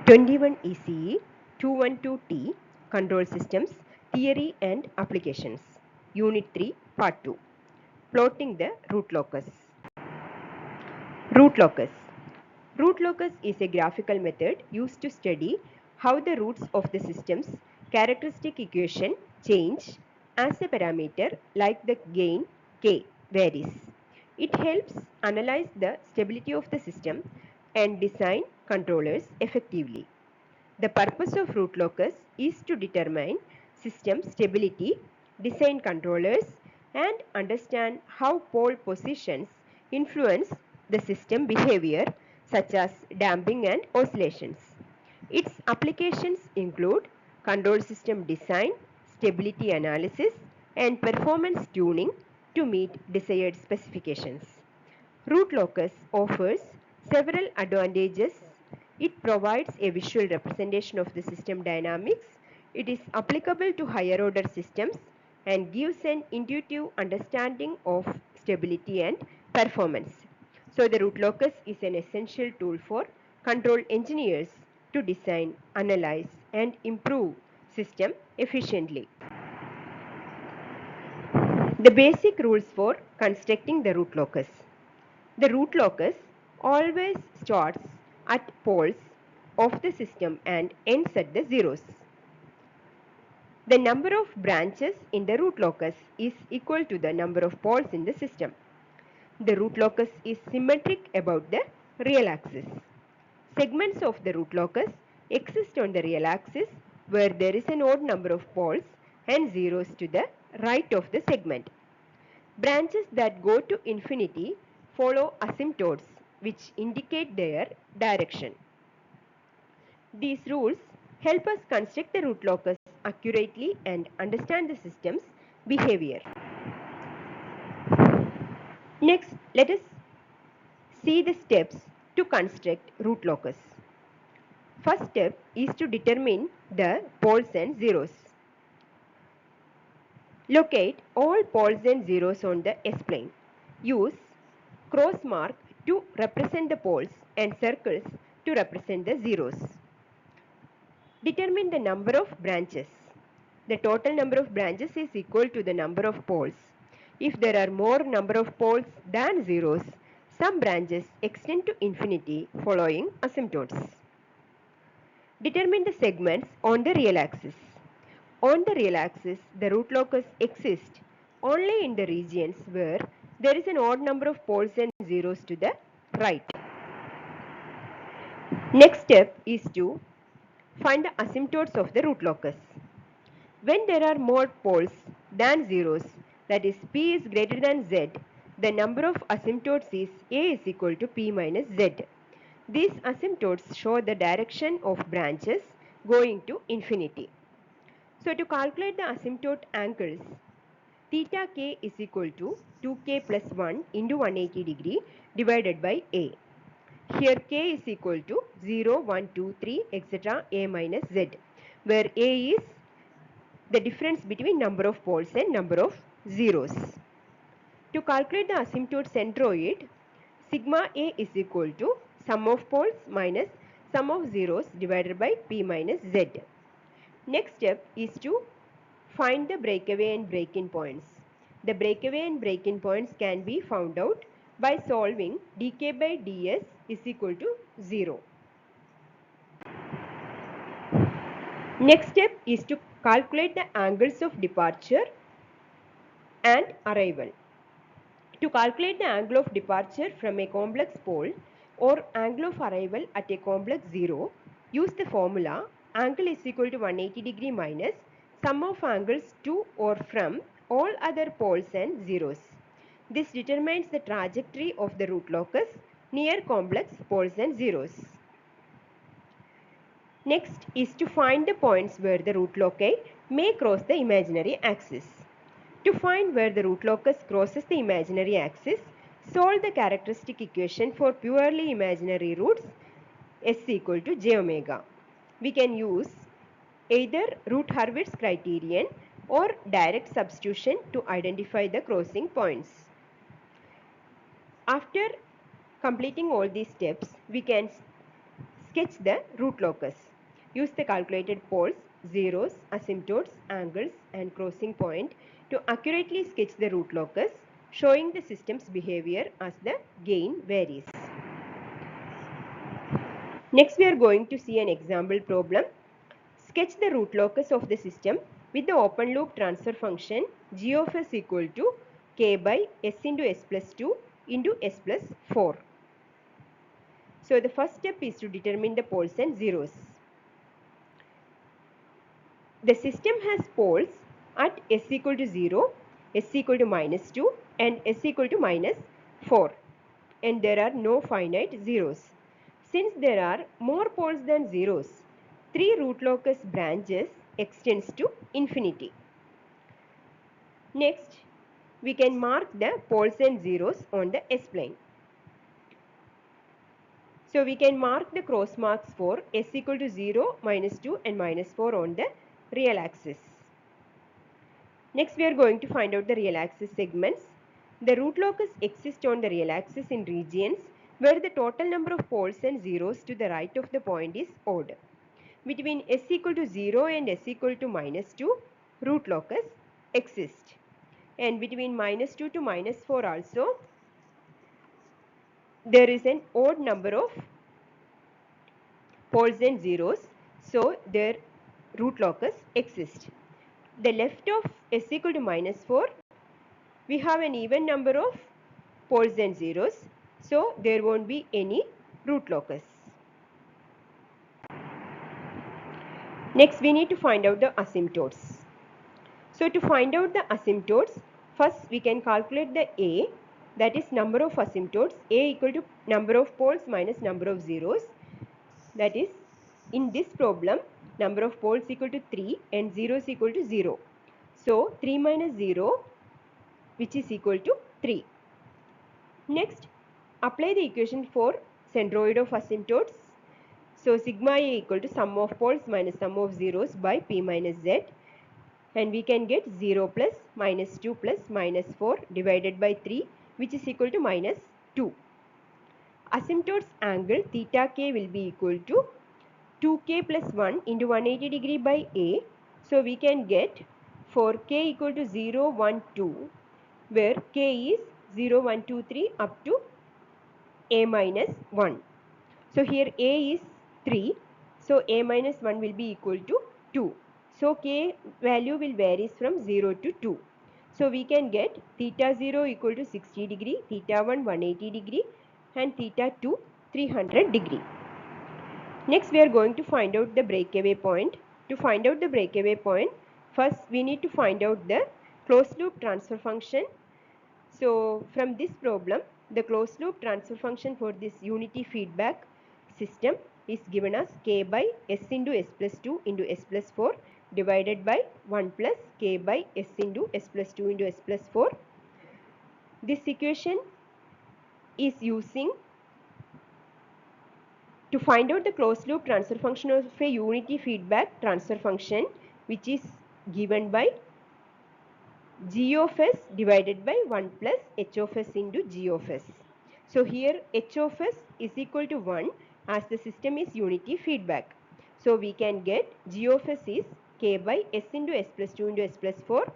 21 ECE 212T Control Systems Theory and Applications Unit 3 Part 2 Plotting the Root Locus. Root Locus. Root locus is a graphical method used to study how the roots of the system's characteristic equation change as a parameter like the gain k varies. It helps analyze the stability of the system and design controllers effectively. The purpose of root locus is to determine system stability, design controllers, and understand how pole positions influence the system behavior, such as damping and oscillations. Its applications include control system design, stability analysis, and performance tuning to meet desired specifications. Root locus offers several advantages. It provides a visual representation of the system dynamics. It is applicable to higher order systems and gives an intuitive understanding of stability and performance. So the root locus is an essential tool for control engineers to design, analyze, and improve system efficiently. The basic rules for constructing the root locus. The root locus always starts at poles of the system and ends at the zeros. The number of branches in the root locus is equal to the number of poles in the system. The root locus is symmetric about the real axis. Segments of the root locus exist on the real axis where there is an odd number of poles and zeros to the right of the segment. Branches that go to infinity follow asymptotes which indicate their direction. These rules help us construct the root locus accurately and understand the system's behavior. Next, let us see the steps to construct root locus. First step is to determine the poles and zeros. Locate all poles and zeros on the S-plane. Use cross mark to represent the poles and circles to represent the zeros. Determine the number of branches. The total number of branches is equal to the number of poles. If there are more number of poles than zeros, some branches extend to infinity following asymptotes. Determine the segments on the real axis. On the real axis, the root locus exists only in the regions where there is an odd number of poles and zeros to the right. Next step is to find the asymptotes of the root locus. When there are more poles than zeros, that is P is greater than Z, the number of asymptotes is A is equal to P minus Z. These asymptotes show the direction of branches going to infinity. So to calculate the asymptote angles, theta k is equal to 2k plus 1 into 180 degree divided by A. Here k is equal to 0, 1, 2, 3, etc. A minus Z, where A is the difference between number of poles and number of zeros. To calculate the asymptote centroid, sigma A is equal to sum of poles minus sum of zeros divided by P minus Z. Next step is to find the breakaway and break-in points. The breakaway and break-in points can be found out by solving dk by ds is equal to 0. Next step is to calculate the angles of departure and arrival. To calculate the angle of departure from a complex pole or angle of arrival at a complex zero, use the formula angle is equal to 180 degree minus sum of angles to or from all other poles and zeros. This determines the trajectory of the root locus near complex poles and zeros. Next is to find the points where the root loci may cross the imaginary axis. To find where the root locus crosses the imaginary axis, solve the characteristic equation for purely imaginary roots S equal to j omega. We can use either Root-Hurwitz criterion or direct substitution to identify the crossing points. After completing all these steps, we can Sketch the root locus. Use the calculated poles, zeros, asymptotes, angles and crossing point to accurately sketch the root locus, showing the system's behavior as the gain varies. Next we are going to see an example problem. Sketch the root locus of the system with the open loop transfer function g of s equal to k by s into s plus 2 into s plus 4. So the first step is to determine the poles and zeros. The system has poles at s equal to 0, s equal to minus 2 and s equal to minus 4, and there are no finite zeros. Since there are more poles than zeros, 3 root locus branches extends to infinity. Next, we can mark the poles and zeros on the S-plane. So we can mark the cross marks for s equal to 0, minus 2 and minus 4 on the real axis. Next we are going to find out the real axis segments. The root locus exists on the real axis in regions where the total number of poles and zeros to the right of the point is odd. Between s equal to 0 and s equal to minus 2, root locus exists. And between minus 2 to minus 4 also, there is an odd number of poles and zeros, so their root locus exists. The left of s equal to minus 4, we have an even number of poles and zeros, so there won't be any root locus. Next we need to find out the asymptotes. So to find out the asymptotes, first we can calculate the A, that is number of asymptotes, A equal to number of poles minus number of zeros. That is, in this problem, number of poles equal to 3 and zeros equal to 0. So 3 minus 0, which is equal to 3. Next, apply the equation for centroid of asymptotes. So sigma A equal to sum of poles minus sum of zeros by P minus Z. And we can get 0 plus minus 2 plus minus 4 divided by 3, which is equal to minus 2. Asymptotes angle theta k will be equal to 2k plus 1 into 180 degree by A. So we can get for k equal to 0, 1, 2, where k is 0, 1, 2, 3 up to A minus 1. So here A is 3. So A minus 1 will be equal to 2. So K value will varies from 0 to 2. So we can get theta 0 equal to 60 degree, theta 1 180 degree and theta 2 300 degree. Next we are going to find out the breakaway point. To find out the breakaway point, first we need to find out the closed loop transfer function. So from this problem, the closed loop transfer function for this unity feedback system is given as k by s into s plus 2 into s plus 4 divided by 1 plus k by s into s plus 2 into s plus 4. This equation is using to find out the closed loop transfer function of a unity feedback transfer function, which is given by g of s divided by 1 plus h of s into g of s. So here h of s is equal to 1 as the system is unity feedback. So we can get g of s is k by s into s plus 2 into s plus 4.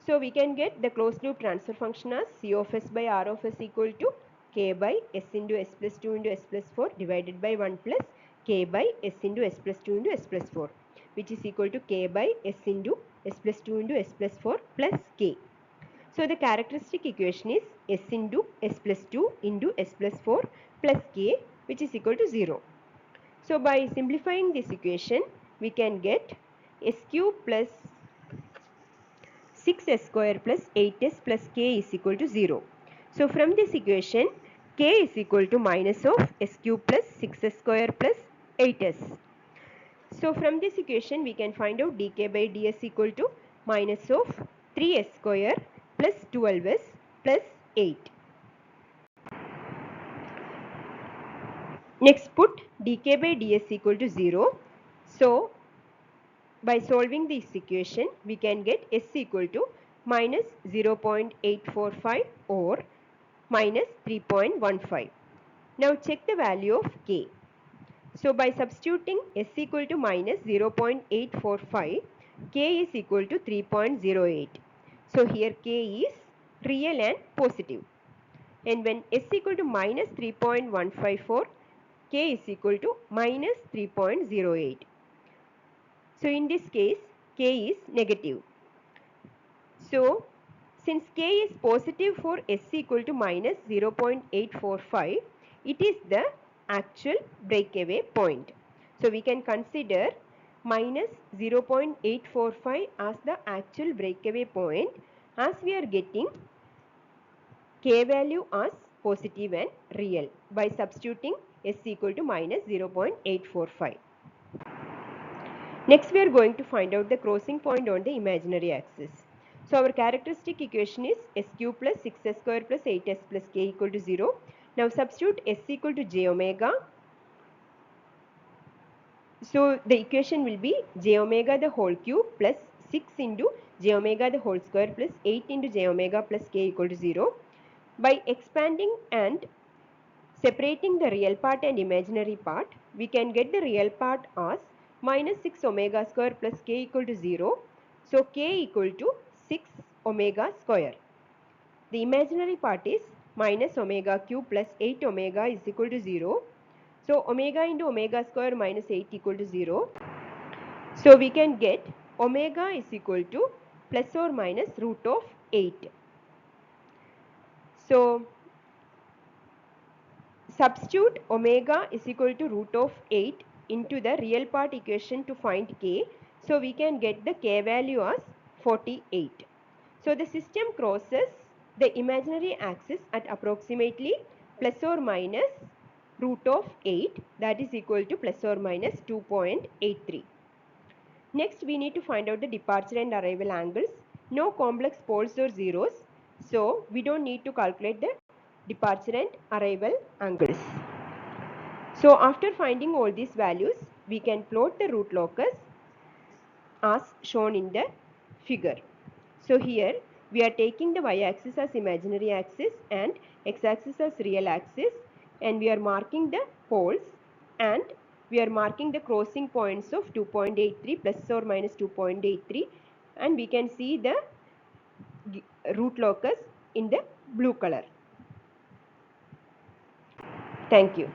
So we can get the closed loop transfer function as c of s by r of s equal to k by s into s plus 2 into s plus 4 divided by 1 plus k by s into s plus 2 into s plus 4, which is equal to k by s into s plus 2 into s plus 4 plus k. So the characteristic equation is s into s plus 2 into s plus 4 plus k, which is equal to 0. So by simplifying this equation, we can get s cube plus 6s square plus 8s plus k is equal to 0. So from this equation, k is equal to minus of s cube plus 6s square plus 8s. So from this equation, we can find out dk by ds equal to minus of 3s square plus 12s plus 8. Next put dk by ds equal to 0. So by solving this equation, we can get s equal to minus 0.845 or minus 3.15. Now check the value of k. So by substituting s equal to minus 0.845, k is equal to 3.08. So here k is real and positive. And when s equal to minus 3.154, k is equal to minus 3.08. So in this case, k is negative. So since k is positive for s equal to minus 0.845, it is the actual breakaway point. So we can consider minus 0.845 as the actual breakaway point, as we are getting k value as positive and real by substituting s equal to minus 0.845. Next we are going to find out the crossing point on the imaginary axis. So our characteristic equation is s cube plus 6s square plus 8s plus k equal to 0. Now substitute s equal to j omega. So the equation will be j omega the whole cube plus 6 into j omega the whole square plus 8 into j omega plus k equal to 0. By expanding and separating the real part and imaginary part, we can get the real part as minus 6 omega square plus k equal to 0. So k equal to 6 omega square. The imaginary part is minus omega cube plus 8 omega is equal to 0. So omega into omega square minus 8 equal to 0. So we can get omega is equal to plus or minus root of 8. So substitute omega is equal to root of 8 into the real part equation to find k. So we can get the k value as 48. So the system crosses the imaginary axis at approximately plus or minus root of 8, that is equal to plus or minus 2.83. Next we need to find out the departure and arrival angles. No complex poles or zeros, so we don't need to calculate the departure and arrival angles. So after finding all these values, we can plot the root locus as shown in the figure. So here we are taking the y-axis as imaginary axis and x-axis as real axis, and we are marking the poles and we are marking the crossing points of 2.83 plus or minus 2.83, and we can see the root locus in the blue color. Thank you.